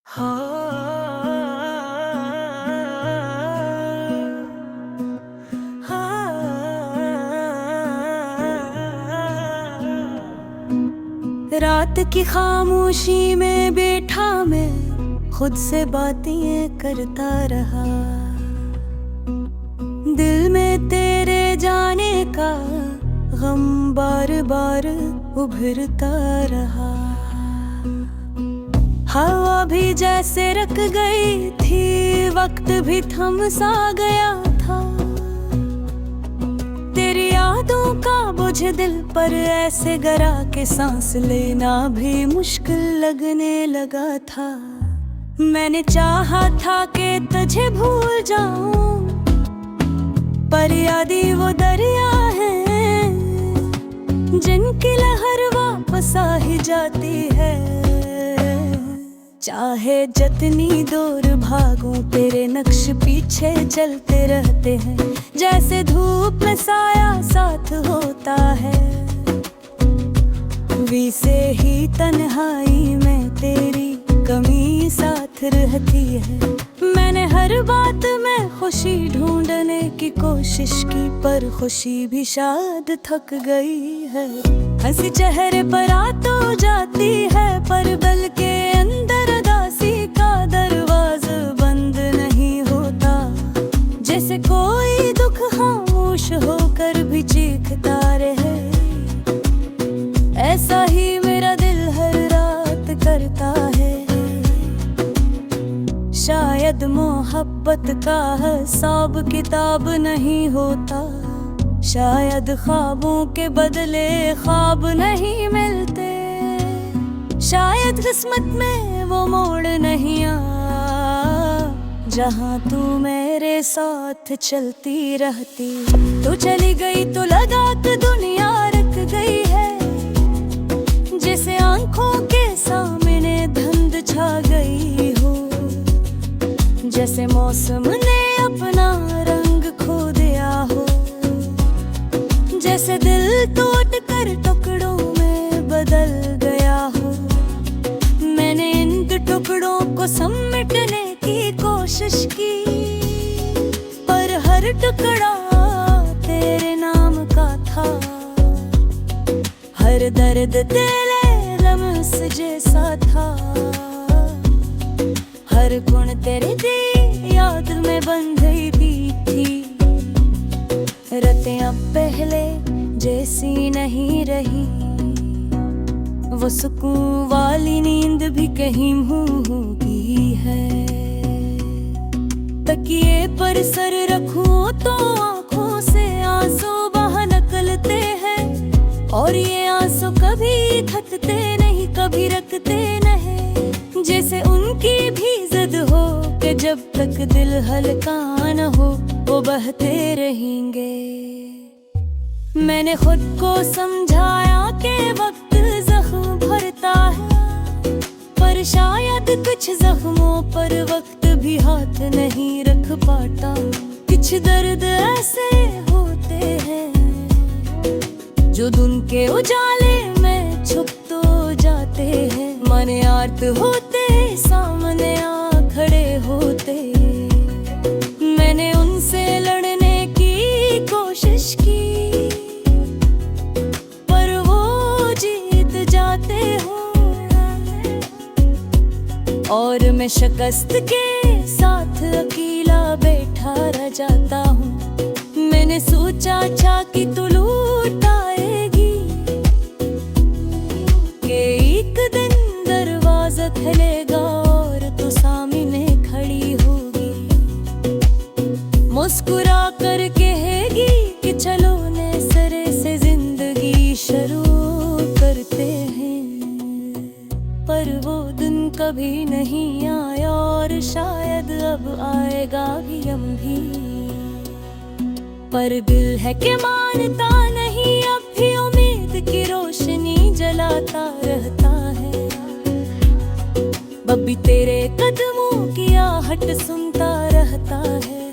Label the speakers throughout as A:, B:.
A: हाँ, रात की खामोशी में बैठा मैं खुद से बातें करता रहा। दिल में तेरे जाने का गम बार बार उभरता रहा। हवा भी जैसे रुक गई थी, वक्त भी थम सा गया था। तेरी यादों का बोझ दिल पर ऐसे गरा के सांस लेना भी मुश्किल लगने लगा था। मैंने चाहा था कि तुझे भूल जाऊं, पर यादें वो दरिया हैं जिनकी लहर वापस आ ही जाती है। चाहे जितनी दूर भागूं तेरे नक्श पीछे चलते रहते हैं। जैसे धूप में साया साथ होता है, वैसे ही तन्हाई में तेरी कमी साथ रहती है। मैंने हर बात में खुशी ढूंढने की कोशिश की, पर खुशी भी शायद थक गई है। हंसी चेहरे पर आ तो जाती है, पर बल के अंदर उदासी का दरवाजा बंद नहीं होता। जैसे कोई दुख खामोश होकर भी चीखता रहे, ऐसा ही मेरा दिल हर रात करता है। शायद मोहब्बत का हिसाब किताब नहीं होता, शायद ख्वाबों के बदले ख्वाब नहीं मिलते। शायद किस्मत में वो मोड़ नहीं आ, जहाँ तू मेरे साथ चलती रहती। तू चली गई तो लगा कि दुनिया रख गई है, जैसे आंखों के सामने धुंध छा गई हो। जैसे मौसम ने अपना रंग खो दिया हो, जैसे दिल टूट कर टुकड़ों में बदल गया हो। मैंने इन टुकड़ों को समेटने की कोशिश की, पर हर टुकड़ा तेरे नाम का था। हर दर्द तेरे लम्स जैसा था, हर गुण तेरे दी याद में बन गई भी थी। रातें अब पहले जैसी नहीं रही, वो सुकून वाली नींद भी कहीं होगी है। तकिए पर सर रखूं तो आंखों से आंसू बहा निकलते हैं, और ये आंसू कभी थकते नहीं कभी रखते नहीं। जैसे उनकी भी जिद हो कि जब तक दिल हल्का न हो वो बहते रहेंगे। मैंने खुद को समझाया कि वक्त जख्म भरता है, पर शायद कुछ जख्मों पर वक्त भी हाथ नहीं रख पाता। कुछ दर्द ऐसे होते हैं जो दिन के उजाले में छुप तो जाते हैं। मन आर्त होते सामने आ खड़े होते, मैंने उनसे लड़ने की कोशिश की, पर वो जीत जाते हो। और मैं शिकस्त के साथ अकेला बैठा रह जाता हूँ। मैंने सोचा था कि तू लौट आएगी, कि एक दिन दरवाजा खुलेगा और तू सामने खड़ी होगी। मुस्कुरा कर कहेगी कि चलो नए सिरे से जिंदगी शुरू करते हैं। पर वो दिन कभी नहीं आया, और शायद अब आएगा भी हम भी। पर दिल है कि मानता नहीं, अब भी उम्मीद की रोशनी जलाता रहता है। बब्बी तेरे कदमों की आहट सुनता रहता है,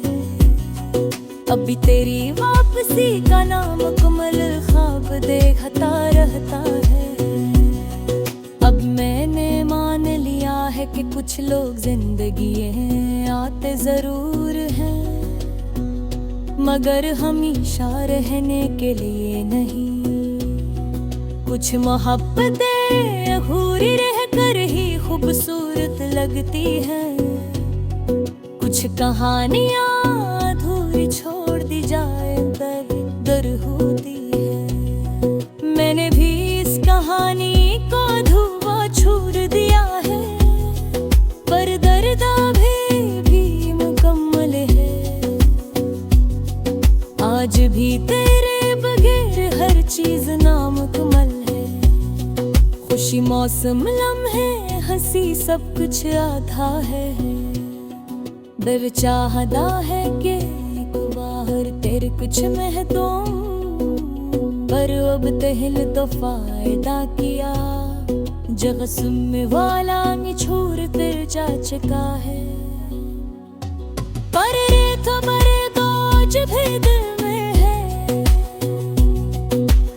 A: अब भी तेरी वापसी का नाम कमल ख्वाब देखता रहता है। अब मैंने मान लिया है कि कुछ लोग जिंदगी आते जरूर हैं, मगर हमेशा रहने के लिए नहीं। कुछ मोहब्बतें अधूरी रहकर ही खूबसूरत लगती हैं, कुछ कहानियाँ अधूरी छोड़ दी जाए दर होती है। मैंने भी इस कहानी को अधूरा छोड़ दिया है, पर दर्द भी मुकम्मल है। आज भी तेरे बगैर हर चीज नामुकम्मल है। खुशी मौसम लम्हे हंसी सब कुछ आधा है। दिल चाहता है कि बाहर तेरे कुछ महतूम, पर अब तहल तो फायदा किया। जग सुनने वाला निछोड़ फिर जा चुका है। पर रे तो मरे बोझ भी दिल में है,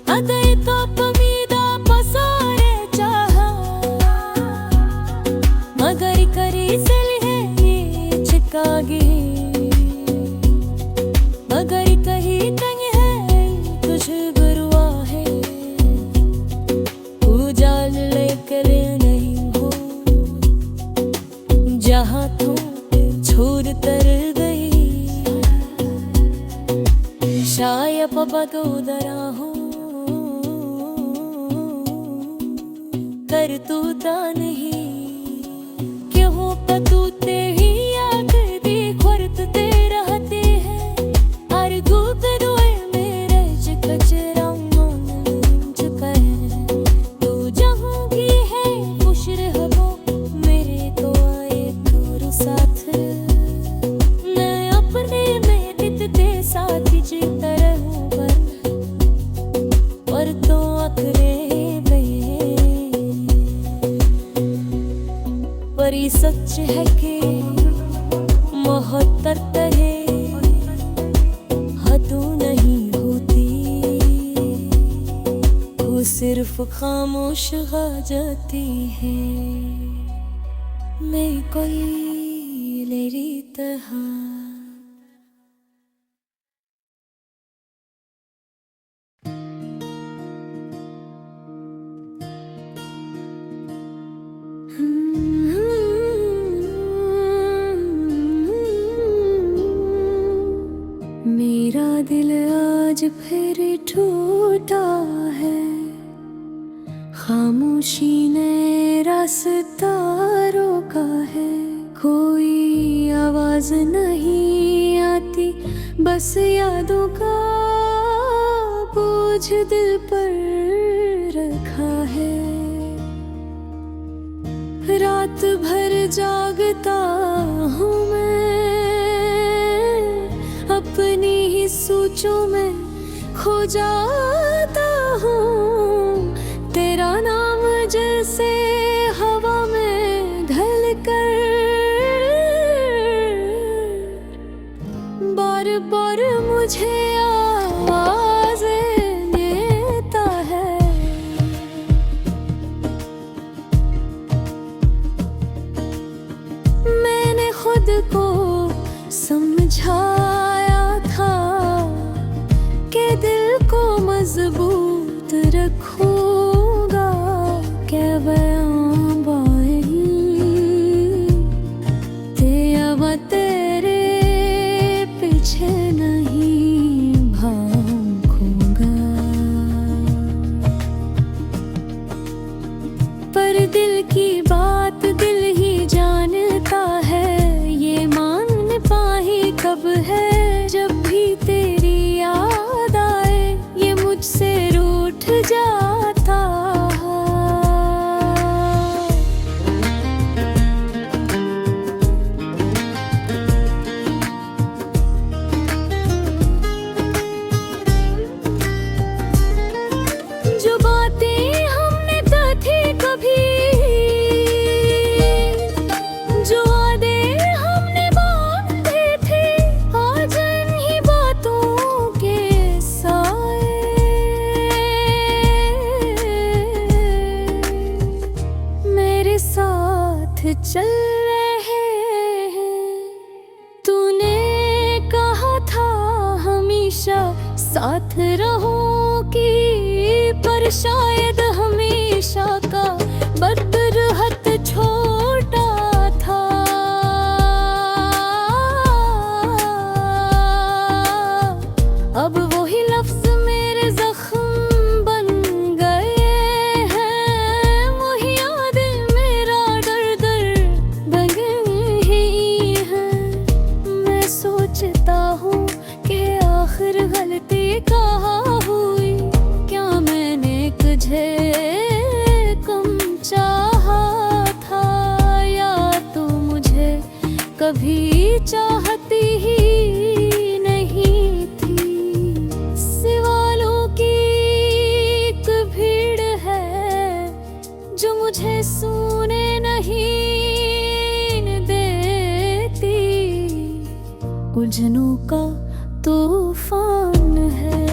A: अदय तो पमीदा पसारे चाहा, मगर करी सिल है ये चिकागी, मगर कहीं कहीं है कुछ गुरुआ है। उजाल लेकर नहीं हो जहाँ तू छोड़ कर गई, शायद तो दरा हो कर तू ता नहीं। क्यों तू तेरी याद दी खुरत ते रहते हैं, हर धूप दुए मेरे कचरा मन चुका है। तू जहाँ की है खुश रहो, मेरे तो आए करो साथ। मैं अपने में दिखते साथ जीता रहूं, पर तो आखिरे पर ये सच है कि मोहब्बत है हदों नहीं होती, वो सिर्फ खामोश हो जाती है। मैं कोई मेरी तरह मेरा दिल आज फिर टूटा है। खामोशी ने रास्ता रोका है। कोई आवाज नहीं आती, बस यादों का बोझ दिल पर रखा है। रात भर जागता हूँ मैं, अपनी ही सोचों में खो जाता हूँ। तेरा नाम जैसे हवा में ढल कर बार बार मुझे आवाज़ें देता है। मैंने खुद को समझाया था कि दिल को मजबूत रखूंगा, क्या बयां बाई तेरे पीछे नहीं भागूंगा। पर दिल की बात दिल ही जानता है, ये मान पाही कब है चल रहे हैं। तूने कहा था हमेशा साथ रहोगी, पर शायद हमेशा का बदरहत छोटा था। अब वही लफ्ज मेरे जख्म बन गए हैं, वही यादें मेरा दर्द बन गई हैं। मैं सोचता हूँ कि आखिर गलती कहाँ हुई, क्या मैंने तुझे कम चाहा था, या तू मुझे कभी चाहती ही नहीं थी। सवालों की एक भीड़ है जो मुझे सोने नहीं देती, उलझनों का तूफान है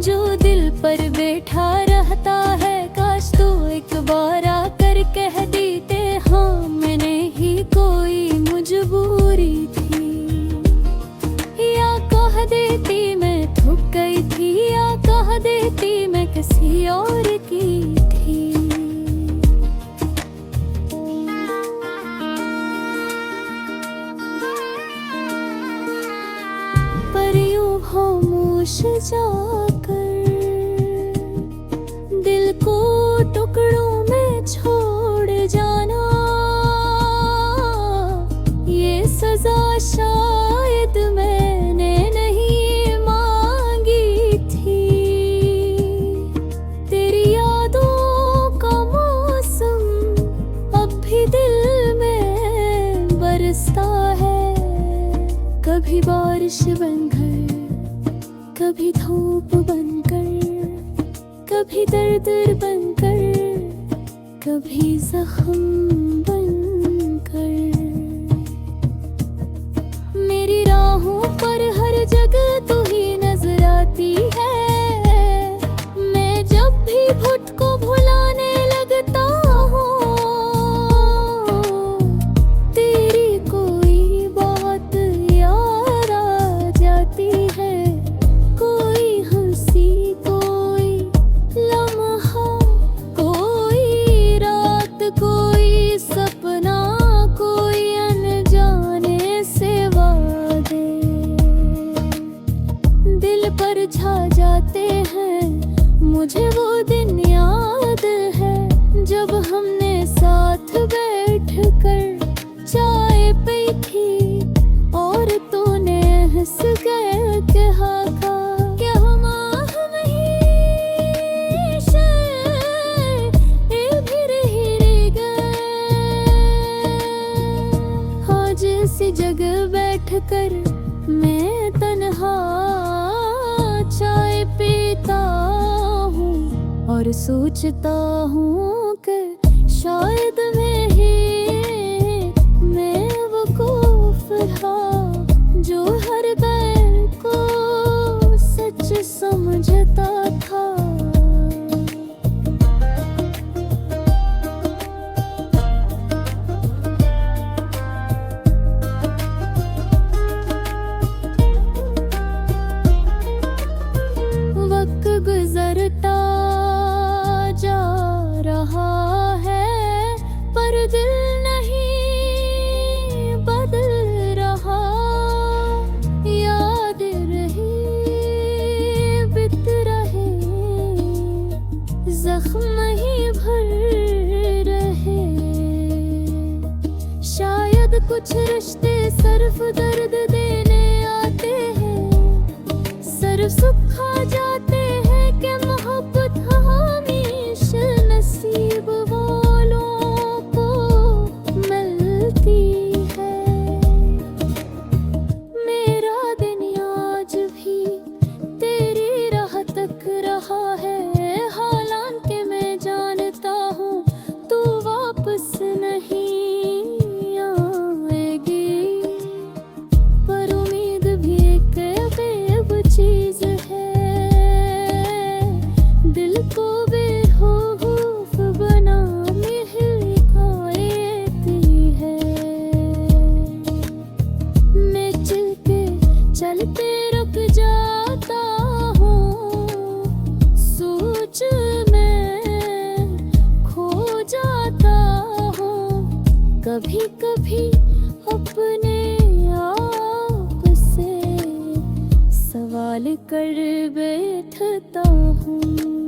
A: जो दिल पर बैठा रहता है। काश तू एक बार आकर कह देते हाँ, मैंने ही कोई मजबूरी थी, या कह देती मैं थक गई थी, या कह देती मैं किसी और की थी। पर यूं खामोश जाकर दिल को टुकड़ों में छोड़ जाना, ये सजा शायद मैंने नहीं मांगी थी। तेरी यादों का मौसम अब भी दिल में बरसता है, कभी बारिश बनकर, कभी धूप बनकर, कभी दर्द बनकर, कभी जख्म बनकर। मेरी राहों पर हर जगह तू ही नजर आती है। मैं जब भी खुद को भुलाने लगता हूँ, तेरी कोई बात याद आ जाती है, कोई हंसी, कोई लम्हा, कोई रात, कोई सपना, कोई अनजाने से वादे दिल पर छा जाते हैं। मुझे वो दिन याद है जब हमने साथ बैठकर चाय पी थी, और तूने हंस कर कहा था कि हम हमेशा फिर ही गए। आज इसी जगह बैठकर मैं तन्हा चाय पीता हूँ और सोचता हूँ कि शायद मैं वकूफ था जो हर बैर को सच समझता था। वक्त गुजरता जा रहा है पर दिल नहीं बदल रहा। याद रहे बीत रहे, जख्म ही भर रहे। शायद कुछ रिश्ते सिर्फ दर्द देने आते हैं, सिर्फ सुख खा जाते हैं कि मोहब्बत हमेशा नसीब वालों को मिलती है। मेरा दिन आज भी तेरी राह तक रहा है, हालांकि मैं जानता हूँ तू वापस नहीं आएगी, पर उम्मीद भी एक बेब चीज है। दिल को बेखौफ बनाने हिलकाए कर बैठता हूँ।